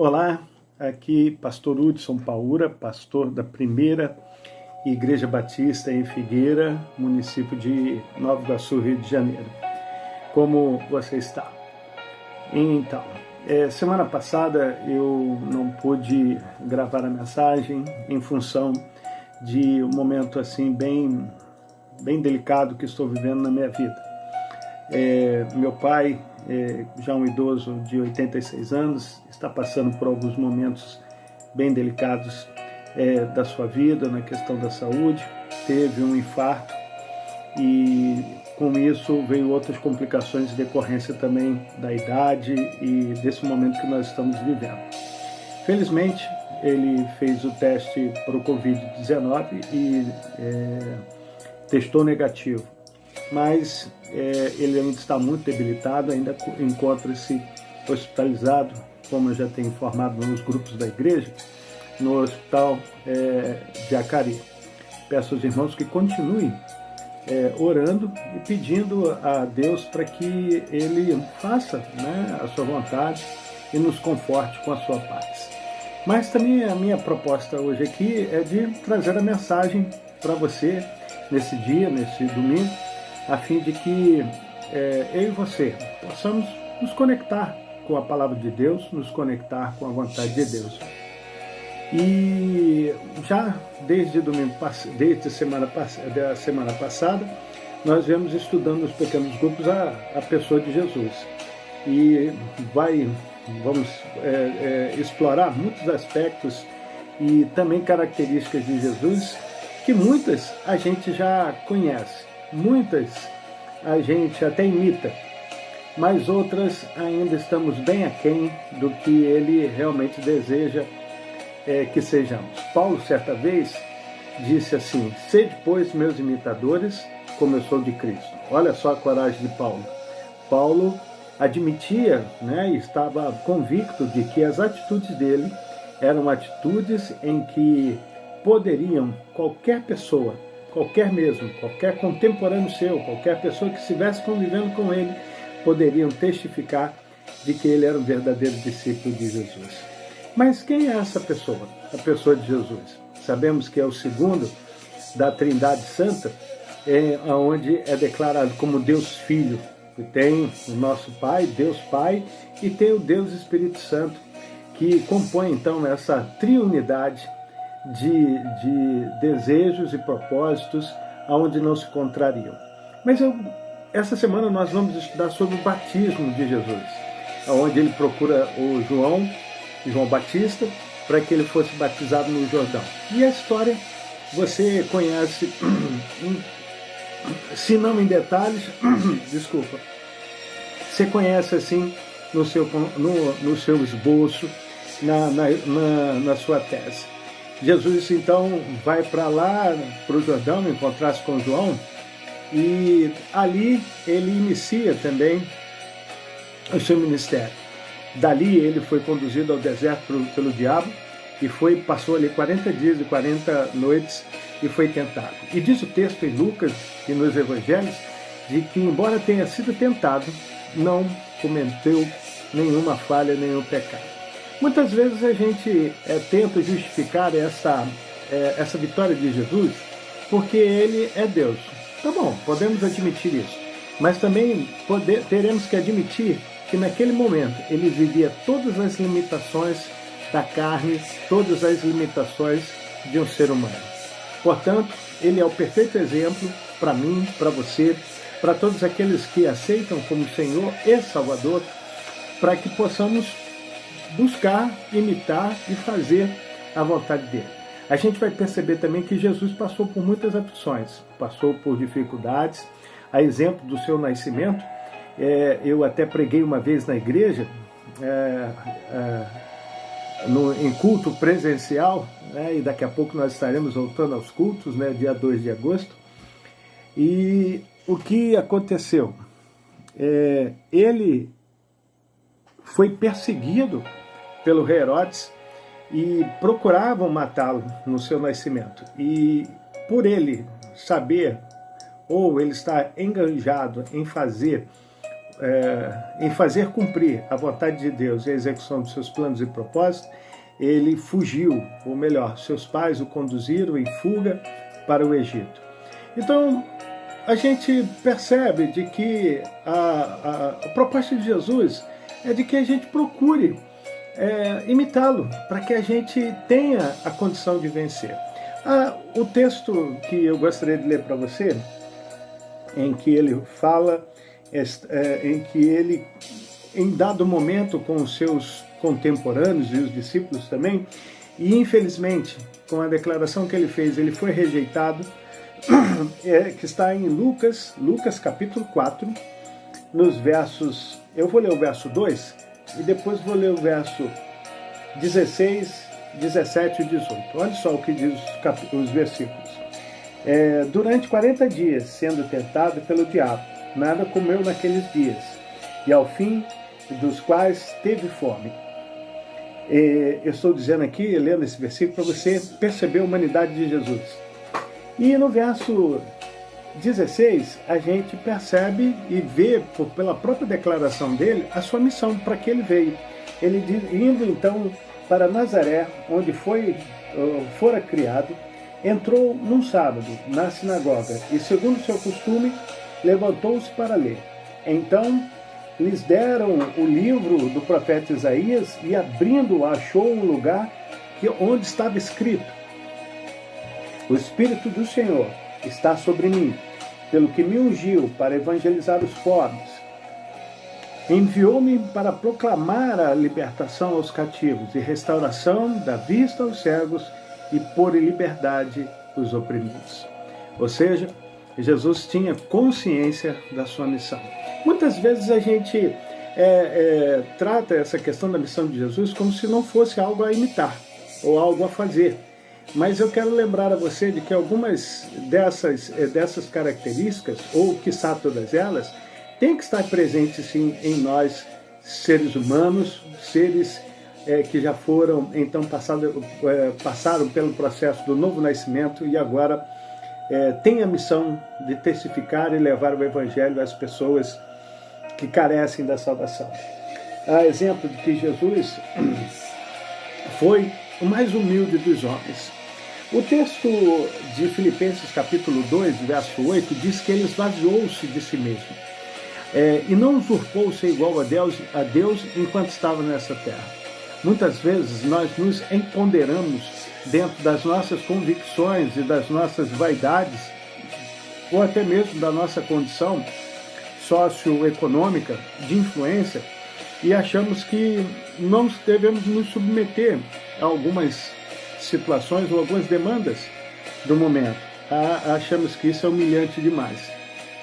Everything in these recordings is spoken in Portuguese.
Olá, aqui Pastor Hudson Paura, pastor da Primeira Igreja Batista em Figueira, município de Nova Iguaçu, Rio de Janeiro. Como você está? Então, semana passada eu não pude gravar a mensagem em função de um momento assim bem delicado que estou vivendo na minha vida. Meu pai, já um idoso de 86 anos, está passando por alguns momentos bem delicados da sua vida, na questão da saúde. Teve um infarto e com isso veio outras complicações de decorrência também da idade e desse momento que nós estamos vivendo. Felizmente, ele fez o teste para o Covid-19 e testou negativo. Mas ele ainda está muito debilitado, ainda encontra-se hospitalizado, como eu já tenho informado nos grupos da igreja, no hospital de Acari. Peço aos irmãos que continuem orando e pedindo a Deus para que Ele faça a sua vontade e nos conforte com a sua paz. Mas também a minha proposta hoje aqui é de trazer a mensagem para você nesse dia, nesse domingo, a fim de que eu e você possamos nos conectar com a palavra de Deus, nos conectar com a vontade de Deus. E já desde a semana passada, nós viemos estudando nos pequenos grupos a pessoa de Jesus. E vamos explorar muitos aspectos e também características de Jesus que muitas a gente já conhece, muitas a gente até imita, mas outras ainda estamos bem aquém do que ele realmente deseja que sejamos. Paulo, certa vez, disse assim: sede, pois, meus imitadores, como eu sou de Cristo. Olha só a coragem de Paulo. Paulo admitia, e estava convicto de que as atitudes dele eram atitudes em que poderiam qualquer pessoa, qualquer contemporâneo seu, qualquer pessoa que estivesse convivendo com ele, poderiam testificar de que ele era um verdadeiro discípulo de Jesus. Mas quem é essa pessoa? A pessoa de Jesus. Sabemos que é o segundo da Trindade Santa, onde é declarado como Deus Filho, que tem o nosso Pai, Deus Pai, e tem o Deus Espírito Santo, que compõe então essa triunidade de desejos e propósitos aonde não se contrariam. Mas essa semana nós vamos estudar sobre o batismo de Jesus, onde ele procura o João Batista, para que ele fosse batizado no Jordão. E a história você conhece, se não em detalhes, desculpa, você conhece assim no seu esboço, na sua tese. Jesus então vai para lá, para o Jordão, encontrar-se com João, e ali ele inicia também o seu ministério. Dali ele foi conduzido ao deserto pelo diabo e passou ali 40 dias e 40 noites e foi tentado. E diz o texto em Lucas e nos evangelhos de que, embora tenha sido tentado, não cometeu nenhuma falha, nenhum pecado. Muitas vezes a gente tenta justificar essa vitória de Jesus porque ele é Deus. Tá bom, podemos admitir isso, mas também teremos que admitir que naquele momento ele vivia todas as limitações da carne, todas as limitações de um ser humano. Portanto, ele é o perfeito exemplo para mim, para você, para todos aqueles que aceitam como Senhor e Salvador, para que possamos buscar, imitar e fazer a vontade dele. A gente vai perceber também que Jesus passou por muitas aflições, passou por dificuldades, a exemplo do seu nascimento. Eu até preguei uma vez na igreja, em culto presencial, e daqui a pouco nós estaremos voltando aos cultos, dia 2 de agosto. E o que aconteceu? Ele foi perseguido pelo rei Herodes e procuravam matá-lo no seu nascimento. E por ele saber, ou ele estar enganjado em fazer em fazer cumprir a vontade de Deus e a execução dos seus planos e propósitos, ele fugiu, ou melhor, seus pais o conduziram em fuga para o Egito. Então, a gente percebe de que a proposta de Jesus é de que a gente procure imitá-lo, para que a gente tenha a condição de vencer. O texto que eu gostaria de ler para você, em que ele fala, em que ele, em dado momento, com os seus contemporâneos e os discípulos também, e infelizmente, com a declaração que ele fez, ele foi rejeitado, que está em Lucas capítulo 4, nos versos, eu vou ler o verso 2, e depois vou ler o verso 16, 17 e 18. Olha só o que diz os versículos. Durante 40 dias, sendo tentado pelo diabo, nada comeu naqueles dias, e ao fim dos quais teve fome. Eu estou dizendo aqui, lendo esse versículo, para você perceber a humanidade de Jesus. E no verso 16, a gente percebe e vê, pela própria declaração dele, a sua missão, para que ele veio. Ele indo então para Nazaré, onde fora criado, entrou num sábado na sinagoga e, segundo seu costume, levantou-se para ler. Então lhes deram o livro do profeta Isaías e, abrindo-o, achou um lugar onde estava escrito: O Espírito do Senhor está sobre mim, pelo que me ungiu para evangelizar os pobres. Enviou-me para proclamar a libertação aos cativos e restauração da vista aos cegos e pôr em liberdade os oprimidos. Ou seja, Jesus tinha consciência da sua missão. Muitas vezes a gente trata essa questão da missão de Jesus como se não fosse algo a imitar ou algo a fazer. Mas eu quero lembrar a você de que algumas dessas características, ou quiçá todas elas, têm que estar presentes sim em nós, seres humanos, seres que já foram, então, passaram pelo processo do novo nascimento e agora têm a missão de testificar e levar o Evangelho às pessoas que carecem da salvação. Há exemplo de que Jesus foi o mais humilde dos homens. O texto de Filipenses capítulo 2, verso 8, diz que ele esvaziou-se de si mesmo e não usurpou ser igual a Deus enquanto estava nessa terra. Muitas vezes nós nos empoderamos dentro das nossas convicções e das nossas vaidades, ou até mesmo da nossa condição socioeconômica de influência, e achamos que não devemos nos submeter a algumas situações ou algumas demandas do momento. Achamos que isso é humilhante demais.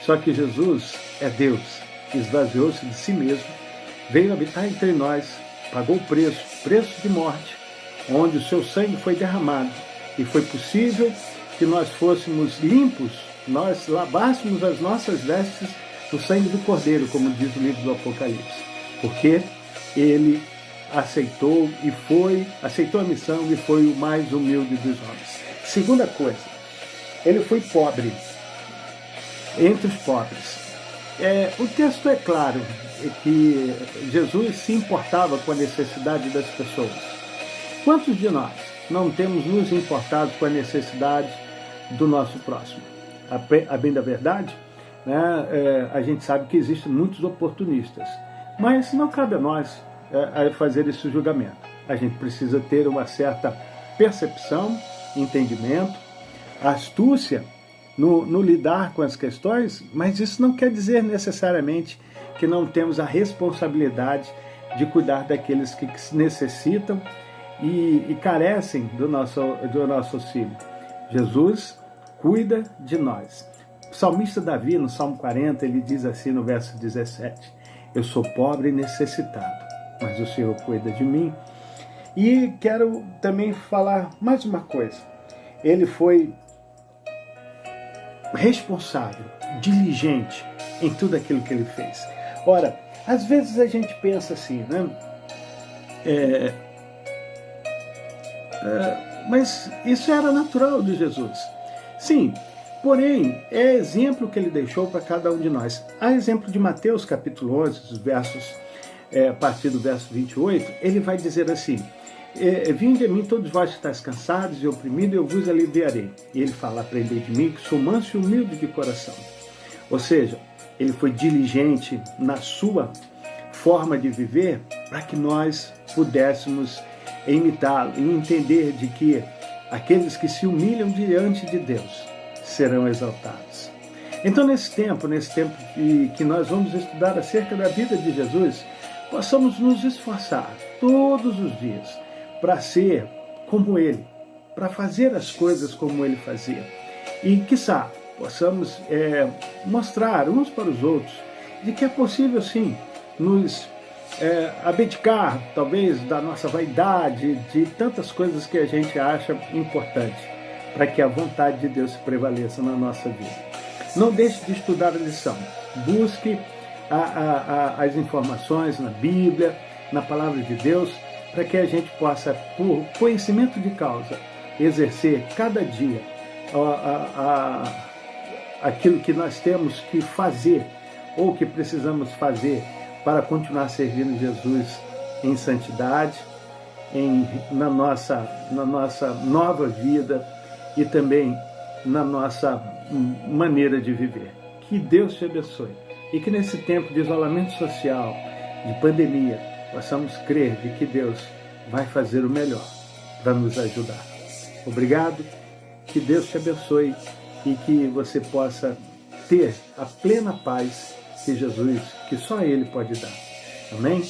Só que Jesus é Deus, esvaziou-se de si mesmo, veio habitar entre nós, pagou o preço de morte, onde o seu sangue foi derramado, e foi possível que nós fôssemos limpos, nós lavássemos as nossas vestes no sangue do Cordeiro, como diz o livro do Apocalipse, porque ele aceitou a missão e foi o mais humilde dos homens. Segunda coisa, ele foi pobre, entre os pobres. O texto é claro que Jesus se importava com a necessidade das pessoas. Quantos de nós não temos nos importado com a necessidade do nosso próximo? A bem da verdade, a gente sabe que existem muitos oportunistas, mas não cabe a nós fazer esse julgamento. A gente precisa ter uma certa percepção, entendimento, astúcia no lidar com as questões, mas isso não quer dizer necessariamente que não temos a responsabilidade de cuidar daqueles que necessitam e carecem do nosso auxílio. Jesus cuida de nós. O salmista Davi, no Salmo 40, ele diz assim no verso 17: Eu sou pobre e necessitado, mas o Senhor cuida de mim. E quero também falar mais uma coisa. Ele foi responsável, diligente em tudo aquilo que ele fez. Ora, às vezes a gente pensa assim, mas isso era natural de Jesus. Sim, Porém, é exemplo que ele deixou para cada um de nós. A exemplo de Mateus capítulo 11, os versos, a partir do verso 28, ele vai dizer assim: vinde a mim todos vós que estáis cansados e oprimidos, eu vos aliviarei. E ele fala: aprendei de mim, que sou manso e humilde de coração. Ou seja, ele foi diligente na sua forma de viver para que nós pudéssemos imitá-lo e entender de que aqueles que se humilham diante de Deus serão exaltados. Então, nesse tempo que nós vamos estudar acerca da vida de Jesus, possamos nos esforçar todos os dias para ser como Ele, para fazer as coisas como Ele fazia. E, quiçá, possamos mostrar uns para os outros de que é possível, sim, nos abdicar, talvez, da nossa vaidade, de tantas coisas que a gente acha importante, para que a vontade de Deus prevaleça na nossa vida. Não deixe de estudar a lição. Busque as informações na Bíblia, na Palavra de Deus, para que a gente possa, por conhecimento de causa, exercer cada dia aquilo que nós temos que fazer ou que precisamos fazer para continuar servindo Jesus em santidade, na nossa nova vida e também na nossa maneira de viver. Que Deus te abençoe e que nesse tempo de isolamento social, de pandemia, possamos crer de que Deus vai fazer o melhor para nos ajudar. Obrigado, que Deus te abençoe e que você possa ter a plena paz que Jesus, que só Ele pode dar. Amém?